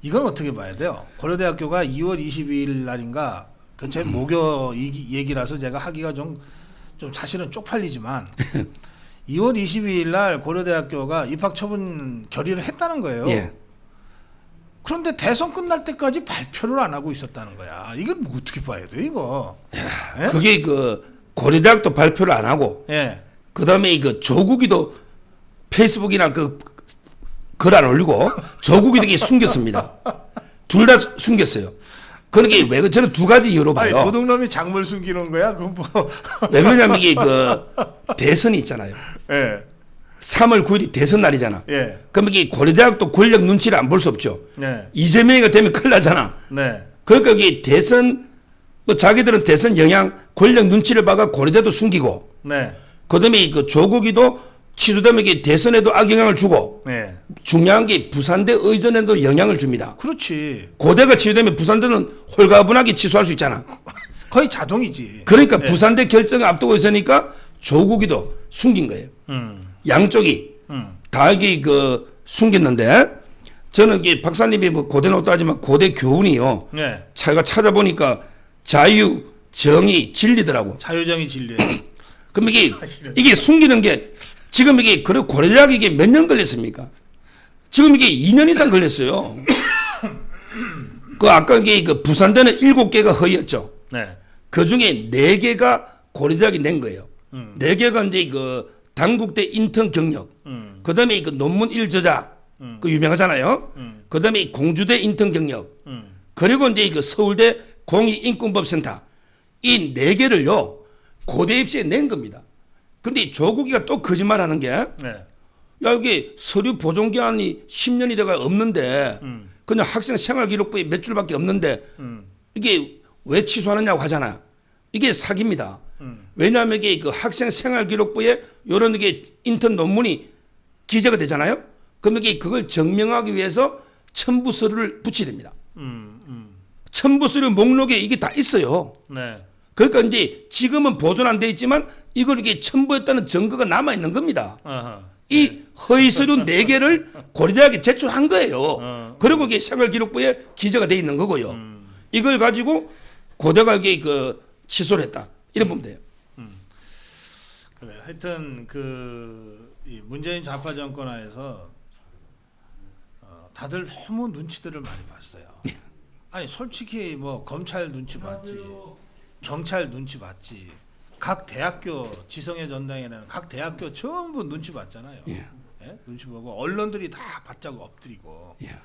이건 어떻게 봐야 돼요? 고려대학교가 2월 22일 날인가 그 제 목요 얘기라서 제가 하기가 좀 사실은 쪽팔리지만 2월 22일 날 고려대학교가 입학 처분 결의를 했다는 거예요. 예. 그런데 대선 끝날 때까지 발표를 안 하고 있었다는 거야. 이건 뭐 어떻게 봐야 돼 이거? 예? 그게 그 고려대학도 발표를 안 하고 예. 그다음에 그 조국이도 페이스북이나 그 글 안 올리고 조국이도 이게 숨겼습니다. 둘 다 숨겼어요. 그러니까 왜 저는 두 가지 이유로 아니 봐요. 도둑놈이 작물 숨기는 거야? 그건 뭐? 왜 그러냐면 이게 그 대선이 있잖아요. 예. 3월 9일이 대선 날이잖아. 예. 그럼 이게 고려대학도 권력 눈치를 안 볼 수 없죠. 네. 이재명이가 되면 큰일 나잖아. 네. 그러니까 이게 대선 뭐 자기들은 대선 영향 권력 눈치를 봐가 고려대도 숨기고 네. 그다음에 그 조국이도 취소되면 이게 대선에도 악영향을 주고 네. 중요한 게 부산대 의전에도 영향을 줍니다. 그렇지. 고대가 취소되면 부산대는 홀가분하게 취소할 수 있잖아. 거의 자동이지. 그러니까 네. 부산대 결정을 앞두고 있으니까 조국이도 숨긴 거예요. 양쪽이 다 이게 그 숨겼는데 저는 이게 박사님이 뭐 고대 노도 하지만 고대 교훈이요. 네. 제가 찾아보니까 자유, 정의, 진리더라고. 자유정의 진리예요. 그럼 이게 숨기는 게 지금 이게 그래 고려대학이 이게 몇 년 걸렸습니까? 지금 이게 2년 이상 걸렸어요. 그 아까 이게 그 부산대는 7개가 허위였죠. 네. 그 중에 4개가 고려대학이 낸 거예요. 4개가 이제 그 당국대 인턴 경력, 그 다음에 그 논문 1저자, 그 유명하잖아요. 그 다음에 공주대 인턴 경력, 그리고 이제 그 서울대 공익인권법센터, 이 4개를요, 고대 입시에 낸 겁니다. 근데 조국이가 또 거짓말 하는 게, 야, 네. 이게 서류 보존 기한이 10년이 돼가 없는데, 그냥 학생 생활기록부에 몇 줄밖에 없는데, 이게 왜 취소하느냐고 하잖아요. 이게 사기입니다. 왜냐하면 이게 그 학생 생활기록부에 이런 게 인턴 논문이 기재가 되잖아요. 그럼 이게 그걸 증명하기 위해서 첨부 서류를 붙여야 됩니다. 첨부 서류 목록에 이게 다 있어요. 네. 그러니까 이제 지금은 보존 안 돼 있지만 이걸 이렇게 첨부했다는 증거가 남아 있는 겁니다. 아하. 이 허위 서류 4개를 고려대학에 제출한 거예요. 그리고 이게 생활기록부에 기재가 돼 있는 거고요. 이걸 가지고 고대가 이게 그 취소를 했다. 이런 보면 돼요. 그래. 하여튼 이 문재인 좌파 정권 하에서 다들 너무 눈치들을 많이 봤어요. 아니 솔직히 뭐 검찰 눈치 봤지, 경찰 눈치 봤지, 각 대학교 지성의 전당에는 각 대학교 전부 눈치 봤잖아요. 예. 예? 눈치 보고 언론들이 다 바짝 엎드리고. 예.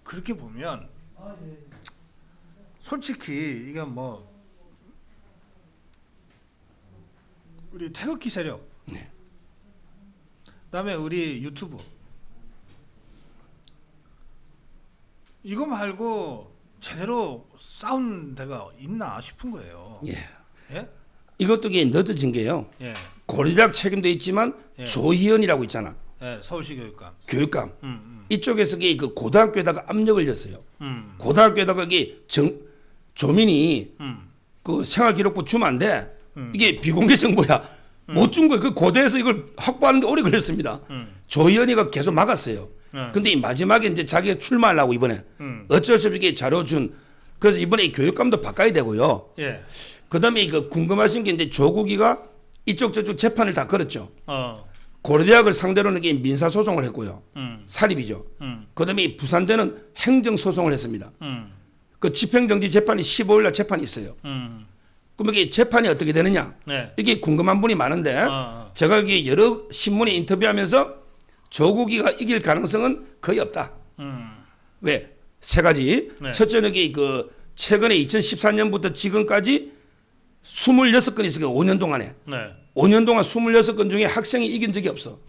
그렇게 보면 솔직히 이건 뭐 우리 태극기 세력, 네. 그다음에 우리 유튜브 이거 말고 제대로 싸운 데가 있나 싶은 거예요. 예. 예? 이것도 이게 늦어진 게요. 예. 고려대학 책임도 있지만 예. 조희연이라고 있잖아. 예. 서울시 교육감. 교육감. 이쪽에서 이게 그 고등학교에다가 압력을 줬어요. 고등학교에다가 이게 조민이 그 생활기록부 주면 안 돼. 이게 비공개 정보야. 못 준 거예요. 그 고대에서 이걸 확보하는데 오래 걸렸습니다. 조희연이가 계속 막았어요. 근데 이 마지막에 이제 자기가 출마하려고 이번에 어쩔 수 없이 자료 준. 그래서 이번에 이 교육감도 바꿔야 되고요. 예. 그다음에 이거 궁금하신 게 이제 조국이가 이쪽 저쪽 재판을 다 걸었죠. 어. 고려대학을 상대로는 이게 민사 소송을 했고요. 사립이죠. 그다음에 이 부산대는 행정 소송을 했습니다. 그 집행정지 재판이 15일 날 재판이 있어요. 그럼 이게 재판이 어떻게 되느냐? 네. 이게 궁금한 분이 많은데 제가 여기 여러 신문에 인터뷰하면서 조국이가 이길 가능성은 거의 없다. 왜? 세 가지. 네. 첫째는 이게 그 최근에 2014년부터 지금까지 26건 있어요. 5년 동안에. 네. 5년 동안 26건 중에 학생이 이긴 적이 없어.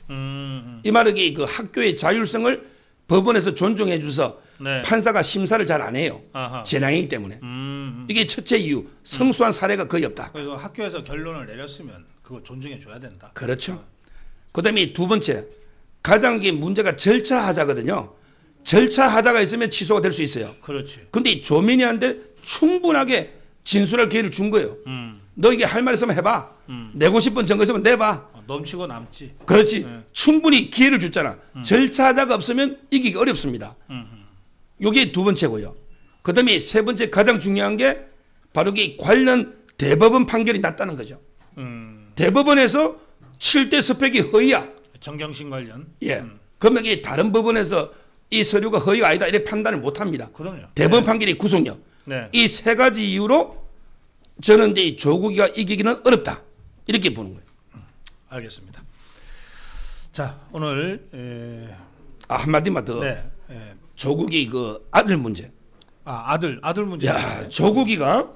이 말은 이게 그 학교의 자율성을 법원에서 존중해 줘서 네. 판사가 심사를 잘 안 해요. 아하. 재량이기 때문에. 이게 첫째 이유. 성수한 사례가 거의 없다. 그래서 학교에서 결론을 내렸으면 그거 존중해 줘야 된다. 그렇죠. 그다음에 두 번째. 가장 이게 문제가 절차 하자거든요. 절차 하자가 있으면 취소가 될 수 있어요. 그렇지. 근데 조민이한테 충분하게 진술할 기회를 준 거예요. 너 이게 할 말 있으면 해봐. 내고 싶은 증거 있으면 내봐. 넘치고 남지. 그렇지. 네. 충분히 기회를 줬잖아. 절차자가 없으면 이기기 어렵습니다. 요게 두 번째고요. 그다음에 세 번째 가장 중요한 게 바로 이 관련 대법원 판결이 났다는 거죠. 대법원에서 7대 스펙이 허위야. 정경심 관련. 예. 그러면 이 다른 법원에서 이 서류가 허위가 아니다 이렇게 판단을 못 합니다. 그럼요. 대법원 판결이 구속력. 네. 이 세 가지 이유로 저는 이제 조국이가 이기기는 어렵다. 이렇게 보는 거예요. 알겠습니다. 자, 오늘 한마디만 더. 네. 조국이 그 아들 문제. 아들 문제. 야, 조국이가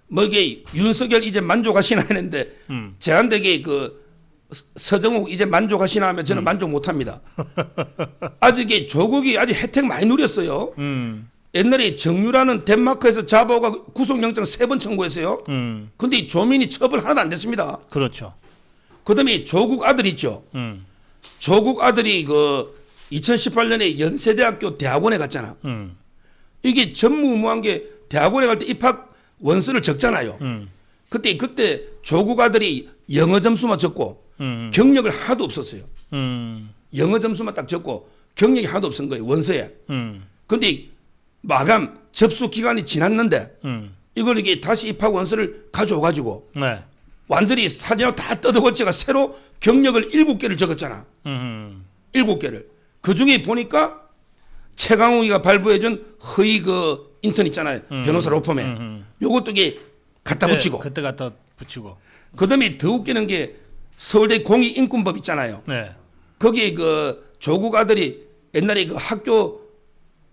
뭐 이게 윤석열 이제 만족하시나 했는데 제한되게 그 서정욱 이제 만족하시나 하면 저는 만족 못합니다. 아직 이 조국이 아직 혜택 많이 누렸어요. 옛날에 정유라는 덴마크에서 잡아오가 구속영장 3번 청구했어요. 근데 이 조민이 처벌 하나도 안 됐습니다. 그렇죠. 그다음에 조국 아들 있죠. 조국 아들이 그 2018년에 연세대학교 대학원에 갔잖아. 이게 전무후무한 게 대학원에 갈 때 입학 원서를 적잖아요. 그때 조국 아들이 영어 점수만 적고 경력을 하나도 없었어요. 영어 점수만 딱 적고 경력이 하나도 없은 거예요. 원서에. 근데 마감 접수 기간이 지났는데 이걸 이게 다시 입학 원서를 가져와가지고 네. 완전히 사진을 다 뜯어고치가 새로 경력을 7개를 적었잖아. 7개를. 그 중에 보니까 최강욱이가 발부해준 허위 그 인턴 있잖아요. 변호사 로펌에. 요것도 이게 갖다 붙이고. 그때 갖다 붙이고. 그다음에 더 웃기는 게 서울대 공익인권법 있잖아요. 네. 거기에 그 조국 아들이 옛날에 그 학교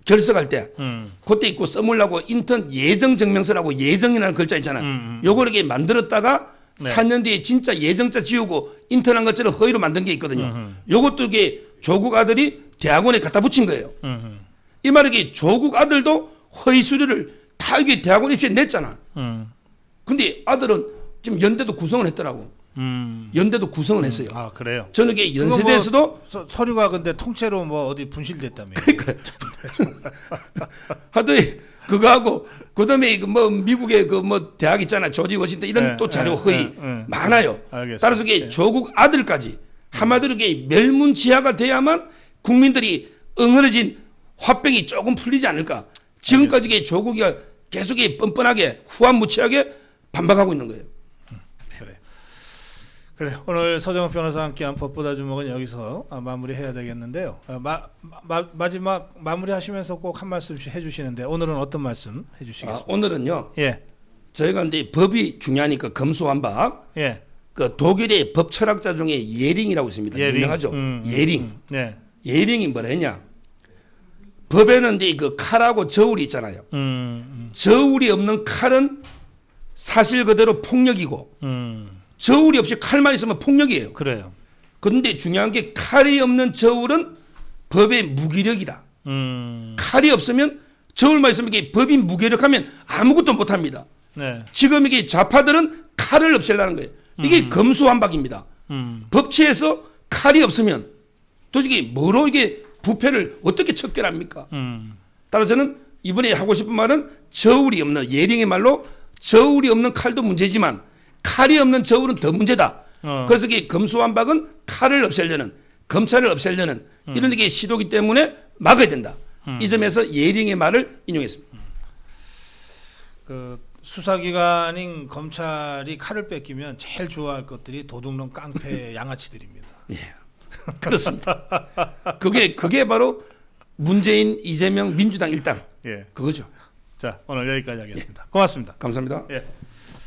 결석할 때 그때 있고 써물라고 인턴 예정 증명서라고 예정이라는 글자 있잖아요. 요걸 이렇게 만들었다가 네. 4년 뒤에 진짜 예정자 지우고 인턴한 것처럼 허위로 만든 게 있거든요. 요것도 이게 조국 아들이 대학원에 갖다 붙인 거예요. 이 말이 이게 조국 아들도 허위 수료를 다 이게 대학원 입시에 냈잖아. 근데 아들은 지금 연대도 구성을 했더라고. 연대도 구성을 했어요. 아, 그래요. 저는 이게 연세대에서도 뭐 서류가 근데 통째로 뭐 어디 분실됐다며. 그러니까 하더니 그거하고 그다음에 뭐 미국의 그 뭐 대학 있잖아 조지 워싱턴 이런 네, 또 자료 네, 허위 네, 많아요. 알겠습니다. 따라서 이게 조국 아들까지 한마디로 이게 멸문지하가 돼야만 국민들이 응어러진 화병이 조금 풀리지 않을까. 지금까지 이게 조국이가 계속 뻔뻔하게 후한무치하게 반박하고 있는 거예요. 그래. 오늘 서정욱 변호사와 함께한 법보다 주목은 여기서 마무리해야 되겠는데요. 마지막 마무리하시면서 꼭 한 말씀씩 해주시는데 오늘은 어떤 말씀 해주시겠습니까? 오늘은요. 예. 저희가 이제 법이 중요하니까 검수완박. 예. 그 독일의 법 철학자 중에 예링이라고 있습니다. 유명하죠. 예링. 네. 예링이 뭐라 했냐? 법에는 이제 그 칼하고 저울이 있잖아요. 저울이 없는 칼은 사실 그대로 폭력이고 저울이 없이 칼만 있으면 폭력이에요. 그래요. 그런데 중요한 게 칼이 없는 저울은 법의 무기력이다. 칼이 없으면 저울만 있으면 이게 법이 무기력하면 아무것도 못합니다. 네. 지금 이게 좌파들은 칼을 없애려는 거예요. 이게 검수완박입니다. 법치에서 칼이 없으면 도저히 뭐로 이게 부패를 어떻게 척결합니까? 따라서 저는 이번에 하고 싶은 말은 저울이 없는 예링의 말로 저울이 없는 칼도 문제지만 칼이 없는 저울은 더 문제다. 그래서 이게 검수완박은 칼을 없애려는 검찰을 없애려는 이런 게 시도기 때문에 막아야 된다. 이 점에서 예링의 말을 인용했습니다. 그 수사기관인 검찰이 칼을 뺏기면 제일 좋아할 것들이 도둑놈 깡패 양아치들입니다. 예, 그렇습니다. 그게 바로 문재인, 이재명, 민주당 일당 예. 그거죠. 자, 오늘 여기까지 하겠습니다. 고맙습니다. 감사합니다. 예.